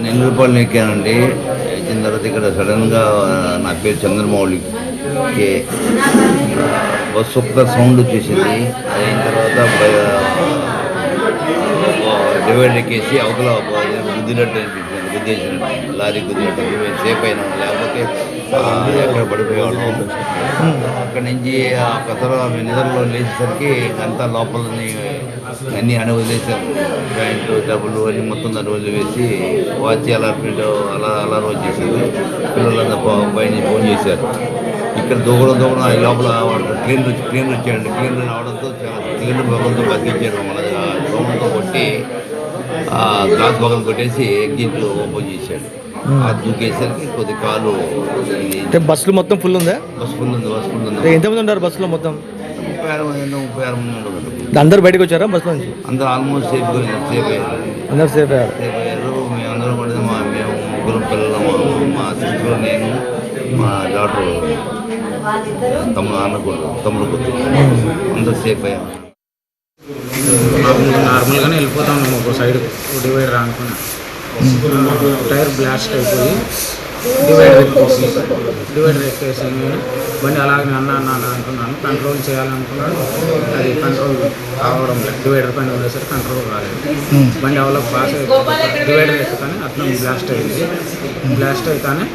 నెల్లూరుపాలెం ఎక్కానండి. ఎక్కిన తర్వాత ఇక్కడ సడన్గా నా పేరు చంద్రమౌళి కే బస్సు ఒక్క సౌండ్ వచ్చేసింది. అయిన తర్వాత డివైడర్ ఎక్కేసి అవతల గుద్దినట్టు అనిపించింది, గుద్దేసినట్టు, లారీ గుద్దినట్టు సేఫ్ అయినా, లేకపోతే ఎక్కడ పడిపోయేవాళ్ళం. అక్కడి నుంచి ఆ కథలో నిద్రలో లేచేసరికి అంతా లోపలని అన్నీ వదిలేసారు. ప్యాంటు డబ్బులు అన్నీ మొత్తం దాన్ని వదిలివేసి వాచ్ అలాట్మెంట్ అలా వచ్చేసింది. పిల్లలంతా పైన ఫోన్ చేశారు. ఇక్కడ దూకడం ఈ లోపల క్లీనర్ వచ్చాడండి. క్లీనర్ రావడంతో క్లీనర్ బొమ్మలతో బతికించాడు. మన సౌండ్తో కొట్టి గ్లాస్ బొమ్మలు కొట్టేసి ఎగ్జిట్ ఓపెన్ చేశాడు. అది దూకేసరికి కొద్ది కాలు. బస్సులు మొత్తం ఫుల్ ఉందా? బస్సు ఫుల్ ఉంది. ఎంతమంది ఉన్నారు బస్సులో? మొత్తం 36 మంది ఉండదు. అందరు బయటకు వచ్చారా బస్సులో నుంచి? అందరూ ఆల్మోస్ట్ సేఫ్ అయ్యారు. అందరు సేఫ్ అయ్యారు. మేమందరం పడితే మేము ముగ్గురు పిల్లలు, మా సిస్టర్, నేను, మా డాక్టర్ తమ్ముడు కూతురు అందరూ సేఫ్ అయ్యాము. నార్మల్గానే వెళ్ళిపోతాం మేము ఒక సైడ్ డివైడర్ అనుకున్నా. టైర్ బ్లాస్ట్ అయిపోయి డివైడర్ ఎక్కేసి బండి అలాగే అన్న అనుకున్నాను. కంట్రోల్ చేయాలనుకున్నాను, అది కంట్రోల్ కావడం లేదు. డివైడర్ పైన ఉండేసరికి కంట్రోల్ కాలేదు. బండి అవలకు పాస్ డివైడర్ ఎక్కుతానే అట్లా బ్లాస్ట్ అయింది. బ్లాస్ట్ అయితేనే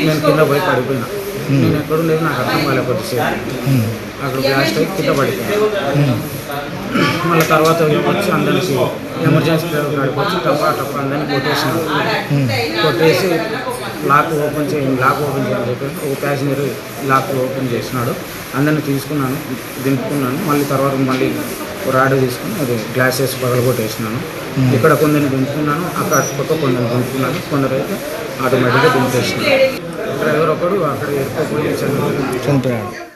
నేను కింద పోయి పడిపోయినా. నేను ఎక్కడుండేది నాకు అర్థం కాలే. కొద్దిసేపు అక్కడ బ్లాస్ట్ అయ్యి కింద పడిపోయినా. మళ్ళీ తర్వాత వచ్చి అందరికి ఎమర్జెన్సీ కాడికి వచ్చి టప్ప అందరినీ కొట్టేసి లాక్ ఓపెన్ చేయని చెప్పి ఒక ప్యాసింజర్ లాక్ ఓపెన్ చేసినాడు. అందరినీ తీసుకున్నాను, దింపుకున్నాను. మళ్ళీ తర్వాత రాడ్ తీసుకుని అది గ్లాసెస్ పగలగొట్టేసినాను. ఇక్కడ కొందరిని దింపుకున్నాను, అక్కడ పక్క కొందరిని దింపుకున్నాను. కొందరైతే ఆటోమేటిక్గా దింపేసినాను. డ్రైవర్ ఒకడు అక్కడ ఎత్తుకుపోయి చనిపోయాడు.